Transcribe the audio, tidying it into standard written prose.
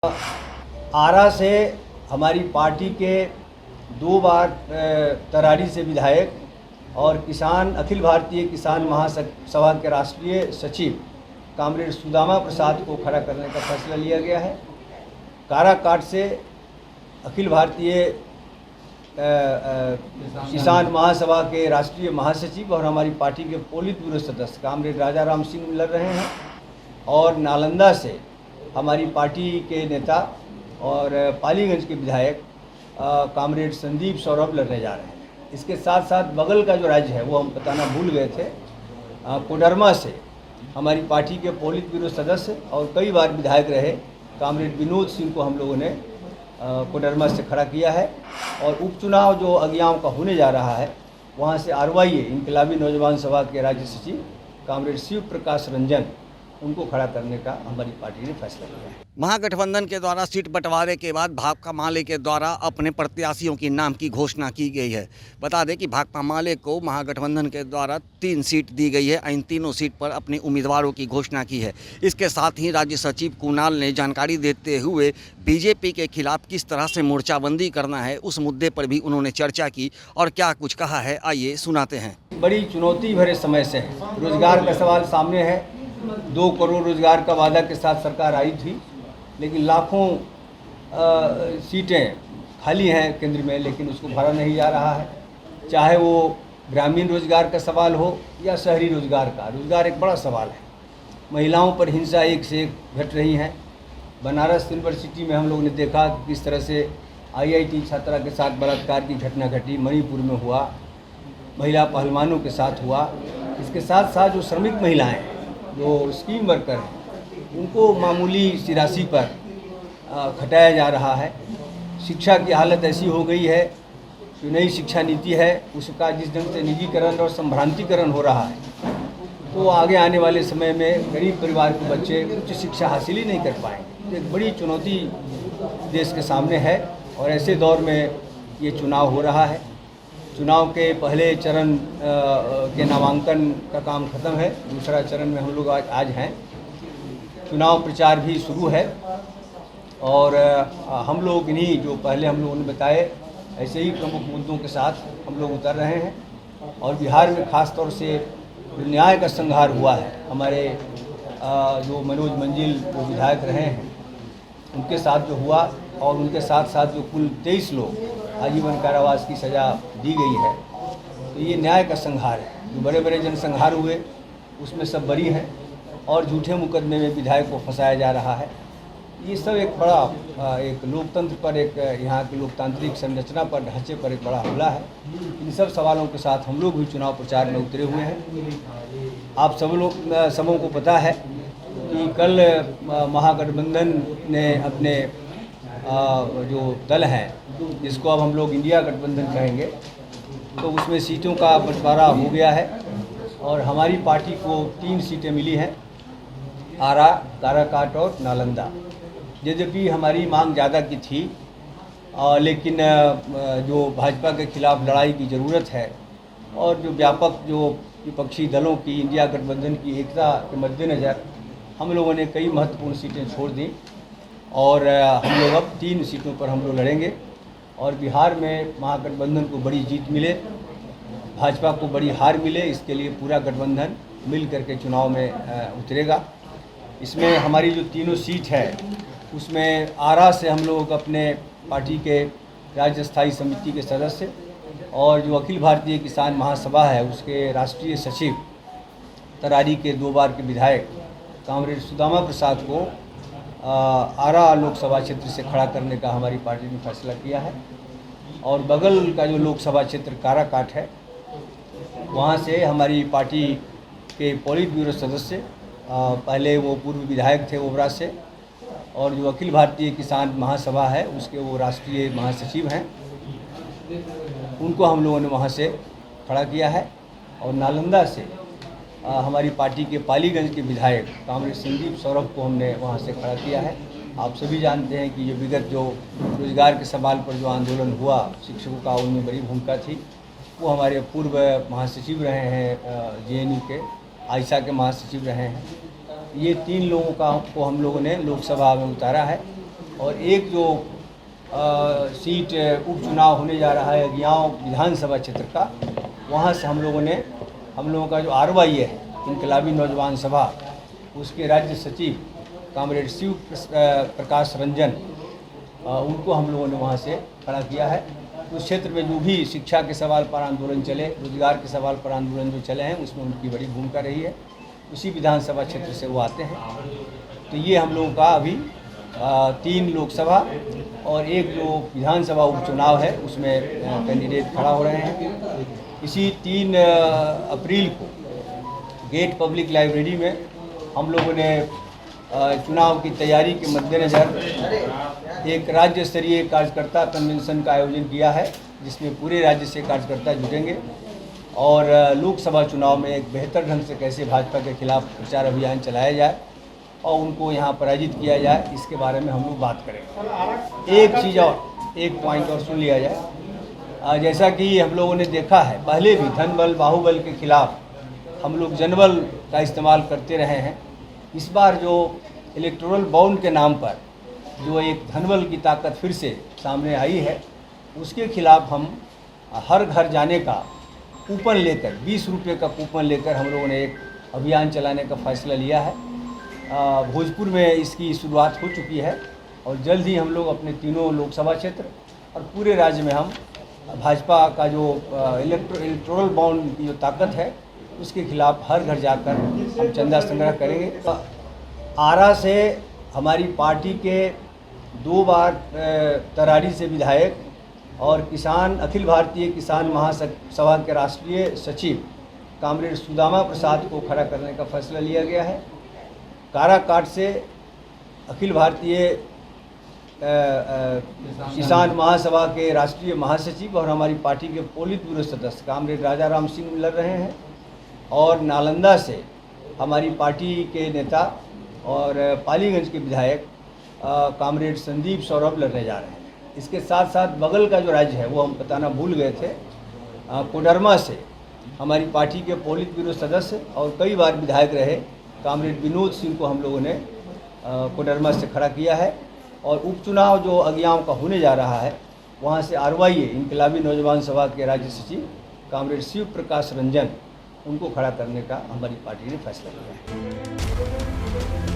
आरा से हमारी पार्टी के 2 बार तरारी से विधायक और अखिल भारतीय किसान महासभा के राष्ट्रीय सचिव कामरेड सुदामा प्रसाद को खड़ा करने का फैसला लिया गया है। काराकाट से अखिल भारतीय किसान महासभा के राष्ट्रीय महासचिव और हमारी पार्टी के पोलित ब्यूरो सदस्य कामरेड राजा राम सिंह लड़ रहे हैं और नालंदा से हमारी पार्टी के नेता और पालीगंज के विधायक कामरेड संदीप सौरभ लड़ने जा रहे हैं। इसके साथ साथ बगल का जो राज्य है वो हम बताना भूल गए थे, कोडरमा से हमारी पार्टी के पोलित ब्यूरो सदस्य और कई बार विधायक रहे कामरेड विनोद सिंह को हम लोगों ने कोडरमा से खड़ा किया है। और उपचुनाव जो अगियाओं का होने जा रहा है वहाँ से आरवाईए इनकलाबी नौजवान सभा के राज्य सचिव कामरेड शिव प्रकाश रंजन उनको खड़ा करने का हमारी पार्टी ने फैसला किया है। महागठबंधन के द्वारा सीट बंटवारे के बाद भाकपा माले के द्वारा अपने प्रत्याशियों के नाम की घोषणा की गई है। बता दें कि भाकपा माले को महागठबंधन के द्वारा 3 सीट दी गई है। इन तीनों सीट पर अपने उम्मीदवारों की घोषणा की है। इसके साथ ही राज्य सचिव कुणाल ने जानकारी देते हुए बीजेपी के खिलाफ किस तरह से मोर्चाबंदी करना है उस मुद्दे पर भी उन्होंने चर्चा की और क्या कुछ कहा है, आइए सुनाते हैं। बड़ी चुनौती भरे समय से रोजगार का सवाल सामने है। 2 करोड़ रोजगार का वादा के साथ सरकार आई थी, लेकिन लाखों सीटें खाली हैं केंद्र में, लेकिन उसको भरा नहीं जा रहा है। चाहे वो ग्रामीण रोजगार का सवाल हो या शहरी रोजगार का, रोजगार एक बड़ा सवाल है। महिलाओं पर हिंसा एक से एक घट रही हैं। बनारस यूनिवर्सिटी में हम लोगों ने देखा कि किस तरह से IIT छात्रा के साथ बलात्कार की घटना घटी, मणिपुर में हुआ, महिला पहलवानों के साथ हुआ। इसके साथ साथ जो श्रमिक महिलाएँ हैं, जो स्कीम वर्कर हैं, उनको मामूली सी राशि पर घटाया जा रहा है। शिक्षा की हालत ऐसी हो गई है, जो नई शिक्षा नीति है उसका जिस ढंग से निजीकरण और संभ्रांतिकरण हो रहा है, तो आगे आने वाले समय में गरीब परिवार के बच्चे उच्च शिक्षा हासिल ही नहीं कर पाएंगे। एक बड़ी चुनौती देश के सामने है और ऐसे दौर में ये चुनाव हो रहा है। चुनाव के पहले चरण के नामांकन का काम खत्म है, दूसरा चरण में हम लोग आज हैं। चुनाव प्रचार भी शुरू है और हम लोग इन्हीं जो पहले हम लोगों ने बताए ऐसे ही प्रमुख मुद्दों के साथ हम लोग उतर रहे हैं। और बिहार में ख़ास तौर से जो न्याय का संहार हुआ है, हमारे जो मनोज मंजिल जो विधायक रहे हैं उनके साथ जो हुआ और उनके साथ साथ जो कुल 23 लोग आजीवन कारावास की सज़ा दी गई है, तो ये न्याय का संहार है। जो बड़े बड़े जनसंहार हुए उसमें सब बरी हैं और झूठे मुकदमे में विधायक को फंसाया जा रहा है। ये सब एक बड़ा एक लोकतंत्र पर, एक यहाँ की लोकतांत्रिक संरचना पर, ढांचे पर एक बड़ा हमला है। इन सब सवालों के साथ हम लोग भी चुनाव प्रचार में उतरे हुए हैं। आप सबों को पता है कि कल महागठबंधन ने अपने जो दल हैं, जिसको अब हम लोग इंडिया गठबंधन कहेंगे, तो उसमें सीटों का बंटवारा हो गया है और हमारी पार्टी को 3 सीटें मिली हैं, आरा, काराकाट और नालंदा। यद्यपि हमारी मांग ज़्यादा की थी, लेकिन जो भाजपा के खिलाफ लड़ाई की ज़रूरत है और जो व्यापक जो विपक्षी दलों की इंडिया गठबंधन की एकता के मद्देनज़र हम लोगों ने कई महत्वपूर्ण सीटें छोड़ दी और हम लोग अब 3 सीटों पर हम लोग लड़ेंगे और बिहार में महागठबंधन को बड़ी जीत मिले, भाजपा को बड़ी हार मिले, इसके लिए पूरा गठबंधन मिल करके चुनाव में उतरेगा। इसमें हमारी जो तीनों सीट है उसमें आरा से हम लोग अपने पार्टी के राज्य स्थायी समिति के सदस्य और जो अखिल भारतीय किसान महासभा है उसके राष्ट्रीय सचिव तरारी के 2 बार के विधायक कामरेड सुदामा प्रसाद को आरा लोकसभा क्षेत्र से खड़ा करने का हमारी पार्टी ने फैसला किया है। और बगल का जो लोकसभा क्षेत्र काराकाट है, वहाँ से हमारी पार्टी के पोलित ब्यूरो सदस्य, पहले वो पूर्व विधायक थे ओबरा से, और जो अखिल भारतीय किसान महासभा है उसके वो राष्ट्रीय महासचिव हैं, उनको हम लोगों ने वहाँ से खड़ा किया है। और नालंदा से हमारी पार्टी के पालीगंज के विधायक कामरेड संदीप सौरभ को हमने वहाँ से खड़ा किया है। आप सभी जानते हैं कि ये विगत जो रोजगार के सवाल पर जो आंदोलन हुआ शिक्षकों का, उनमें बड़ी भूमिका थी। वो हमारे पूर्व महासचिव रहे हैं, JNU के आयशा के महासचिव रहे हैं। ये 3 लोगों को हम लोगों ने लोकसभा में उतारा है और एक जो सीट उपचुनाव होने जा रहा है अगियाँव विधानसभा क्षेत्र का, वहाँ से हम लोगों का जो RYA है इनकलाबी नौजवान सभा, उसके राज्य सचिव कामरेड शिव प्रकाश रंजन, उनको हम लोगों ने वहाँ से खड़ा किया है। उस क्षेत्र में जो भी शिक्षा के सवाल पर आंदोलन चले, रोजगार के सवाल पर आंदोलन जो चले हैं, उसमें उनकी बड़ी भूमिका रही है। उसी विधानसभा क्षेत्र से वो आते हैं। तो ये हम लोगों का अभी 3 लोकसभा और एक जो विधानसभा उपचुनाव है उसमें कैंडिडेट खड़ा हो रहे हैं। इसी 3 अप्रैल को गेट पब्लिक लाइब्रेरी में हम लोगों ने चुनाव की तैयारी के मद्देनज़र एक राज्य स्तरीय कार्यकर्ता कन्वेंशन का आयोजन किया है, जिसमें पूरे राज्य से कार्यकर्ता जुटेंगे और लोकसभा चुनाव में एक बेहतर ढंग से कैसे भाजपा के खिलाफ प्रचार अभियान चलाया जाए और उनको यहाँ पराजित किया जाए, इसके बारे में हम लोग बात करेंगे। एक चीज़ और, एक पॉइंट और सुन लिया जाए। जैसा कि हम लोगों ने देखा है, पहले भी धनबल बाहुबल के खिलाफ हम लोग जनबल का इस्तेमाल करते रहे हैं। इस बार जो इलेक्टोरल बॉन्ड के नाम पर जो एक धनबल की ताकत फिर से सामने आई है, उसके खिलाफ हम हर घर जाने का कूपन लेकर, 20 रुपये का कूपन लेकर हम लोगों ने एक अभियान चलाने का फैसला लिया है। भोजपुर में इसकी शुरुआत हो चुकी है और जल्द ही हम लोग अपने 3 लोकसभा क्षेत्र और पूरे राज्य में हम भाजपा का जो इलेक्टोरल बॉन्ड की जो ताकत है उसके खिलाफ हर घर जाकर हम चंदा संग्रह करेंगे। आरा से हमारी पार्टी के 2 बार तरारी से विधायक और अखिल भारतीय किसान महासभा के राष्ट्रीय सचिव कामरेड सुदामा प्रसाद को खड़ा करने का फैसला लिया गया है। काराकाट से अखिल भारतीय किसान महासभा के राष्ट्रीय महासचिव और हमारी पार्टी के पोलित ब्यूरो सदस्य कामरेड राजा राम सिंह लड़ रहे हैं और नालंदा से हमारी पार्टी के नेता और पालीगंज के विधायक कामरेड संदीप सौरभ लड़ने जा रहे हैं। इसके साथ साथ बगल का जो राज्य है वो हम बताना भूल गए थे, कोडरमा से हमारी पार्टी के पोलित ब्यूरो सदस्य और कई बार विधायक रहे कामरेड विनोद सिंह को हम लोगों ने कोडरमा से खड़ा किया है। और उपचुनाव जो अगियाँव का होने जा रहा है, वहाँ से RYA इनकलाबी नौजवान सभा के राज्य सचिव कामरेड शिव प्रकाश रंजन, उनको खड़ा करने का हमारी पार्टी ने फैसला किया है।